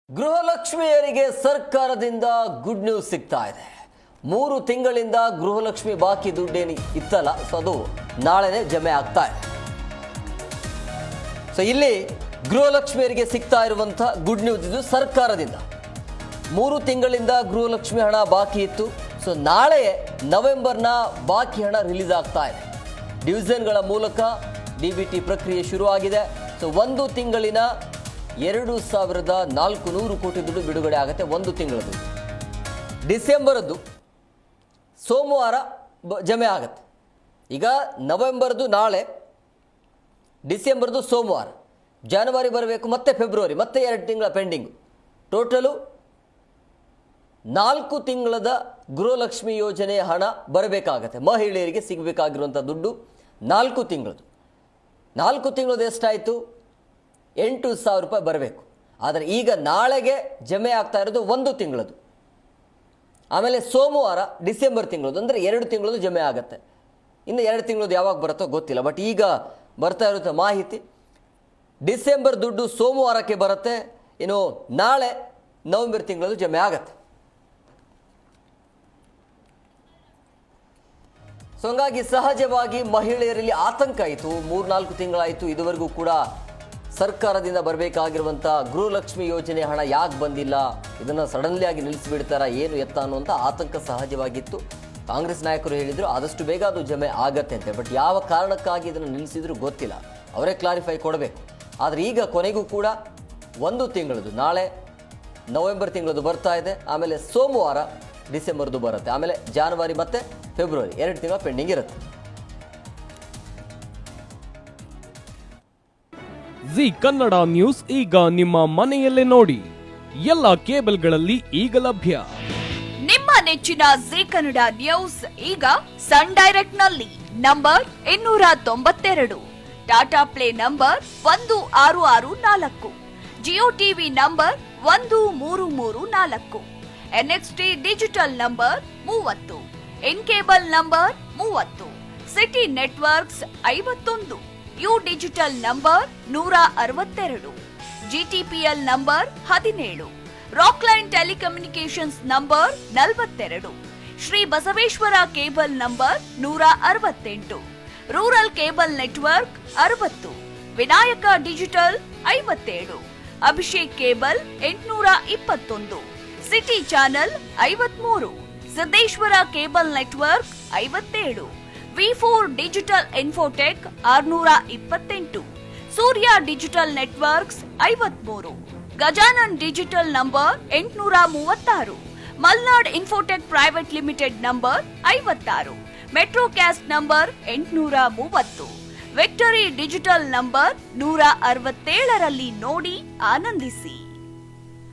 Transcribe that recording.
ಗೃಹಲಕ್ಷ್ಮಿಯರಿಗೆ ಸರ್ಕಾರದಿಂದ good news ಸಿಗ್ತಾ ಇದೆ. 3 ತಿಂಗಳಿಂದ ಗೃಹಲಕ್ಷ್ಮಿ ಬಾಕಿ ದುಡ್ಡೇನಿ ಇತ್ತಲ್ಲ, ಅದು ನಾಳೆನೇ ಜಮೆ ಆಗ್ತಾ ಇದೆ. ಇಲ್ಲಿ ಗೃಹಲಕ್ಷ್ಮಿಯರಿಗೆ ಸಿಗ್ತಾ ಇರುವಂತ ಗುಡ್ ನ್ಯೂಸ್ ಇದು ಸರ್ಕಾರದಿಂದ. 3 ತಿಂಗಳಿಂದ ಗೃಹಲಕ್ಷ್ಮಿ ಹಣ ಬಾಕಿ ಇತ್ತು. ನಾಳೆ ನವೆಂಬರ್ನ ಬಾಕಿ ಹಣ ರಿಲೀಸ್ ಆಗ್ತಾ ಇದೆ. ಡಿವಿಷನ್ಗಳ ಮೂಲಕ ಡಿಬಿಟಿ ಪ್ರಕ್ರಿಯೆ ಶುರುವಾಗಿದೆ. 1 ತಿಂಗಳಿನ 2,400 ಕೋಟಿ ದುಡ್ಡು ಬಿಡುಗಡೆ ಆಗುತ್ತೆ. 1 ತಿಂಗಳದ್ದು ಡಿಸೆಂಬರ್ದು ಸೋಮವಾರ ಜಮೆ ಆಗುತ್ತೆ. ಈಗ ನವೆಂಬರ್ದು ನಾಳೆ, ಡಿಸೆಂಬರ್ದು ಸೋಮವಾರ, ಜನವರಿ ಬರಬೇಕು, ಮತ್ತೆ ಫೆಬ್ರವರಿ, ಮತ್ತೆ 2 ತಿಂಗಳ ಪೆಂಡಿಂಗು. ಟೋಟಲು 4 ತಿಂಗಳದ ಗೃಹಲಕ್ಷ್ಮಿ ಯೋಜನೆ ಹಣ ಬರಬೇಕಾಗತ್ತೆ. ಮಹಿಳೆಯರಿಗೆ ಸಿಗಬೇಕಾಗಿರುವಂಥ ದುಡ್ಡು 4 ತಿಂಗಳದು. 4 ತಿಂಗಳದ್ದು ಎಷ್ಟಾಯಿತು? 8,000 ರೂಪಾಯಿ ಬರಬೇಕು. ಆದರೆ ಈಗ ನಾಳೆಗೆ ಜಮೆ ಆಗ್ತಾ ಇರೋದು 1 ತಿಂಗಳದು. ಆಮೇಲೆ ಸೋಮವಾರ ಡಿಸೆಂಬರ್ ತಿಂಗಳದು, ಅಂದರೆ 2 ತಿಂಗಳದು ಜಮೆ ಆಗುತ್ತೆ. ಇನ್ನು 2 ತಿಂಗಳದು ಯಾವಾಗ ಬರುತ್ತೋ ಗೊತ್ತಿಲ್ಲ. ಬಟ್ ಈಗ ಬರ್ತಾ ಇರುತ್ತೆ ಮಾಹಿತಿ, ಡಿಸೆಂಬರ್ ದುಡ್ಡು ಸೋಮವಾರಕ್ಕೆ ಬರುತ್ತೆ. ಇನ್ನು ನಾಳೆ ನವೆಂಬರ್ ತಿಂಗಳದು ಜಮೆ ಆಗುತ್ತೆ. ಹಂಗಾಗಿ ಸಹಜವಾಗಿ ಮಹಿಳೆಯರಲ್ಲಿ ಆತಂಕ ಆಯಿತು. 3-4 ತಿಂಗಳಾಯಿತು, ಇದುವರೆಗೂ ಕೂಡ ಸರ್ಕಾರದಿಂದ ಬರಬೇಕಾಗಿರುವಂಥ ಗೃಹಲಕ್ಷ್ಮಿ ಯೋಜನೆ ಹಣ ಯಾಕೆ ಬಂದಿಲ್ಲ, ಇದನ್ನು ಸಡನ್ಲಿ ಆಗಿ ನಿಲ್ಲಿಸಿಬಿಡ್ತಾರ, ಏನು ಎತ್ತ ಅನ್ನುವಂಥ ಆತಂಕ ಸಹಜವಾಗಿತ್ತು. ಕಾಂಗ್ರೆಸ್ ನಾಯಕರು ಹೇಳಿದರು ಆದಷ್ಟು ಬೇಗ ಅದು ಜಮೆ ಆಗತ್ತೆ ಅಂತೆ. ಬಟ್ ಯಾವ ಕಾರಣಕ್ಕಾಗಿ ಇದನ್ನು ನಿಲ್ಲಿಸಿದ್ರು ಗೊತ್ತಿಲ್ಲ, ಅವರೇ ಕ್ಲಾರಿಫೈ ಕೊಡಬೇಕು. ಆದರೆ ಈಗ ಕೊನೆಗೂ ಕೂಡ 1 ತಿಂಗಳದು, ನಾಳೆ ನವೆಂಬರ್ ತಿಂಗಳದು ಬರ್ತಾ ಇದೆ. ಆಮೇಲೆ ಸೋಮವಾರ ಡಿಸೆಂಬರ್ದು ಬರುತ್ತೆ. ಆಮೇಲೆ ಜನವರಿ ಮತ್ತು ಫೆಬ್ರವರಿ 2 ತಿಂಗಳ ಪೆಂಡಿಂಗ್ ಇರುತ್ತೆ. ಜಿ ಕನ್ನಡ ನ್ಯೂಸ್ ಈಗ ನಿಮ್ಮ ಮನೆಯಲ್ಲೇ ನೋಡಿ. ಎಲ್ಲ ಕೇಬಲ್ಗಳಲ್ಲಿ ಈಗ ಲಭ್ಯ. ನಿಮ್ಮ ನೆಚ್ಚಿನ ಜಿ ಕನ್ನಡ ನ್ಯೂಸ್ ಈಗ ಸನ್ ಡೈರೆಕ್ಟ್ ನಲ್ಲಿ number 292, Tata Play number 1664, Jio TV number 1334, NXT digital number 30, in cable number 30, Siti networks 51, U digital number 162, GTPL number 17, Rockline telecommunications number 42, Shri Basaveshwara cable number 168, rural cable network 60, Vinayaka digital 57, Abhishek cable 821, Siti channel 53, Siddeshwara cable network 57, ವಿ4 digital infotech 628, Surya digital networks 53, Gajanan digital number 836, Malnad infotech private limited number 56, Metrocast number 830, victory digital number 167ರಲ್ಲಿ ನೋಡಿ ಆನಂದಿಸಿ.